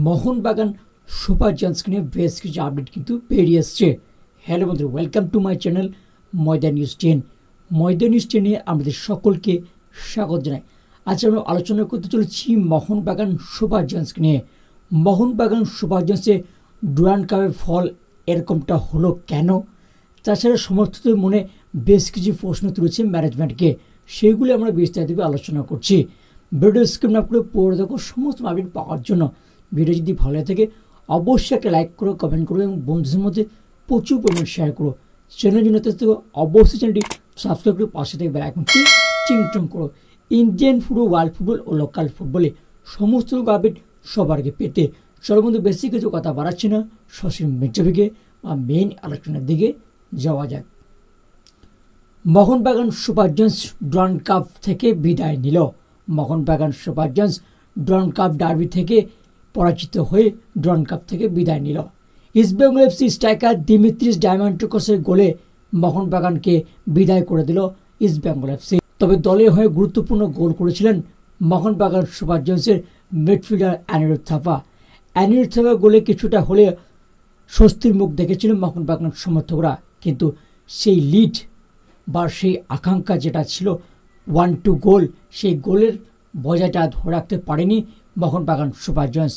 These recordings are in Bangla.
মোহনবাগান সুপার জায়ান্টসকে নিয়ে বেশ কিছু আপডেট কিন্তু বেরিয়ে এসছে। হ্যালো বন্ধুরা, welcome to my channel Maidan news 10। Maidan news 10 এ আমাদের সকলকে স্বাগত জানাই। আজ আমরা আলোচনা করতে চলেছি মোহনবাগান সুপার জায়ান্টসকে নিয়ে। মোহনবাগান সুপার জায়ান্টসে ডুরান্ড কাপের ফল এরকমটা হলো কেন? তাছাড়া সমর্থকদের মনে বেশ কিছু প্রশ্ন তুলেছে ম্যানেজমেন্টকে, সেগুলি আমরা বিস্তারিতভাবে আলোচনা করছি। ভিডিও স্কিপ না করে পড়ে দেখো সমস্ত আপডেট পাওয়ার জন্য। ভিডিও যদি ভালো লাগে অবশ্যই একটা লাইক করো, কমেন্ট করো এবং বন্ধুদের মধ্যে প্রচুর পরিমাণে শেয়ার করো। চ্যানেল জন্য অবশ্যই চ্যানেলটি সাবস্ক্রাইব করে পাশে থেকে বেল আইকনটি চিংটং করো। ইন্ডিয়ান ফুটবল, ওয়ার্ল্ড ফুটবল ও লোকাল ফুটবলে সমস্ত আপডেট সবার আগে পেতে চলো বন্ধু, বেশি কিছু কথা বাড়াচ্ছি না, সরাসরি মেট্রোভিকে বা মেইন আলোচনার দিকে যাওয়া যাক। Mohun Bagan super giants Durand cup থেকে বিদায় নিল। Mohun Bagan super giants Durand cup derby থেকে পরাজিত হয়ে ডুরান্ড কাপ থেকে বিদায় নিল। ইস্টবেঙ্গল এফসি স্ট্রাইকার দিমিত্রিস ডায়ামান্টোকসের গোলে মোহনবাগানকে বিদায় করে দিল ইস্টবেঙ্গল এফসি। তবে দলের হয়ে গুরুত্বপূর্ণ গোল করেছিলেন মোহনবাগান সুপার জায়ান্টসের মিডফিল্ডার অ্যানিরুদ্ধ থাপা। অ্যানিরুদ্ধ থাপা গোলে কিছুটা হলে স্বস্তির মুখ দেখেছিল মোহনবাগান সমর্থকরা, কিন্তু সেই লিড বা সেই আকাঙ্ক্ষা যেটা ছিল 1-2 গোল, সেই গোলের বজায়টা ধরে রাখতে পারেনি মোহনবাগান সুপার জায়ান্টস।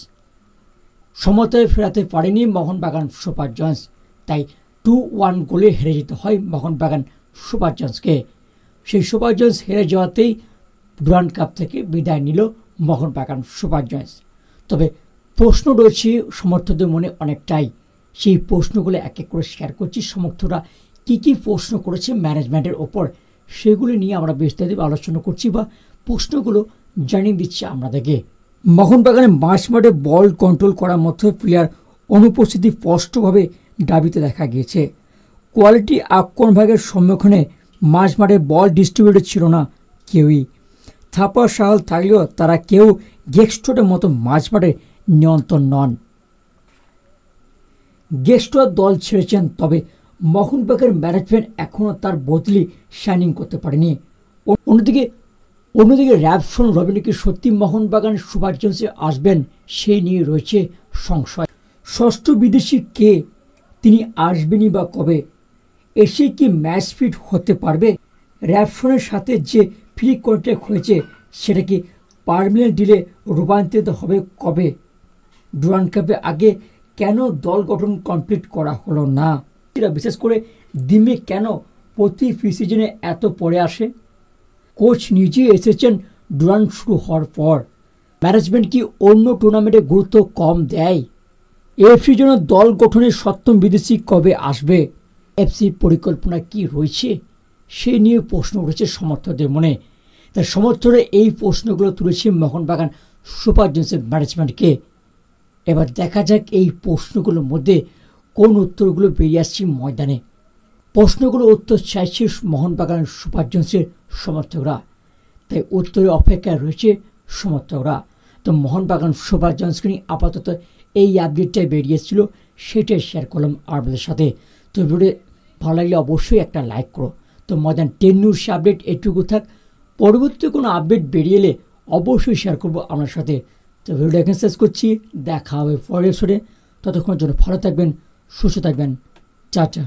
সমতায় ফেরাতে পারেনি মোহনবাগান সুপার জায়ান্টস, তাই 2-1 গোলে হেরে যেতে হয় মোহনবাগান সুপার জায়ান্টসকে। সেই সুপার জায়ান্টস হেরে যাওয়াতেই ডুরান্ড কাপ থেকে বিদায় নিল মোহনবাগান সুপার জায়ান্টস। তবে প্রশ্ন রয়েছে সমর্থকদের মনে অনেকটাই, সেই প্রশ্নগুলো এক এক করে শেয়ার করছি। সমর্থকরা কী প্রশ্ন করেছে ম্যানেজমেন্টের ওপর, সেগুলি নিয়ে আমরা বিস্তারিত আলোচনা করছি বা প্রশ্নগুলো জানিয়ে দিচ্ছি আপনাদেরকে। মোহনবাগানের মাঝমাঠে বল কন্ট্রোল করার মতো প্লেয়ার অনুপস্থিতি স্পষ্টভাবে দাবিতে দেখা গিয়েছে। কোয়ালিটি আক্রমণভাগের সম্মুখীনে মাঝমাঠে বল ডিস্ট্রিবিউটর ছিল না কেউই। থাপা সাহাল থাকলেও তারা কেউ গেক্সটোরের মতো মাঝমাঠে নিয়ন্ত্রণ নন। গেক্সটোর দল ছেড়েছেন, তবে মোহনবাগানের ম্যানেজমেন্ট এখনও তার বদলি শাইনিং করতে পারেনি। অন্যদিকে র্যাপসন রবিনকে সত্যি মোহনবাগান সুপার জায়ান্টসে আসবেন সেই নিয়ে রয়েছে সংশয়। ষষ্ঠ বিদেশি কে, তিনি আসবেনই বা কবে? এসে কি ম্যাচ ফিট হতে পারবে? র্যাপসনের সাথে যে ফ্রি কন্ট্রাক্ট হয়েছে সেটা কি পার্মানেন্ট ডিলে রূপান্তরিত হবে কবে? ডুরান্ড কাপে আগে কেন দল গঠন কমপ্লিট করা হলো না? বিশেষ করে দিমে কেন প্রতি প্রি সিজনে এত পরে আসে? কোচ নিজে এসেছেন ডুরান্ড শুরু হওয়ার পর। ম্যানেজমেন্ট কি অন্য টুর্নামেন্টে গুরুত্ব কম দেয়? এফসির জন্য দল গঠনের সপ্তম বিদেশি কবে আসবে? এফসির পরিকল্পনা কি রয়েছে সে নিয়ে প্রশ্ন উঠেছে সমর্থকদের মনে। তাই সমর্থকরা এই প্রশ্নগুলো তুলেছে মোহনবাগান সুপার জায়ান্টসের ম্যানেজমেন্টকে। এবার দেখা যাক এই প্রশ্নগুলোর মধ্যে কোন উত্তরগুলো বেরিয়ে আসছে ময়দানে। প্রশ্নগুলো উত্তর চাইছে মোহনবাগান সুপার জায়ান্টসের সমর্থকরা, তাই উত্তরে অপেক্ষায় রয়েছে সমর্থকরা। তো মোহনবাগান সুপার জায়ান্টসকে নিয়ে আপাতত এই আপডেটটাই বেরিয়েছিল, সেটাই শেয়ার করলাম আপনাদের সাথে। তো ভিডিও ভালো লাগলে অবশ্যই একটা লাইক করো। তো ময়দান 10 নিউজ আপডেট এটুকু থাক, পরবর্তী কোনো আপডেট বেরিয়ে এলে অবশ্যই শেয়ার করবো আপনার সাথে। তো ভিডিওটা এখানে শেষ করছি, দেখা হবে পরের এপিসোডে। ততক্ষণের জন্য ভালো থাকবেন, সুস্থ থাকবেন, টাটা।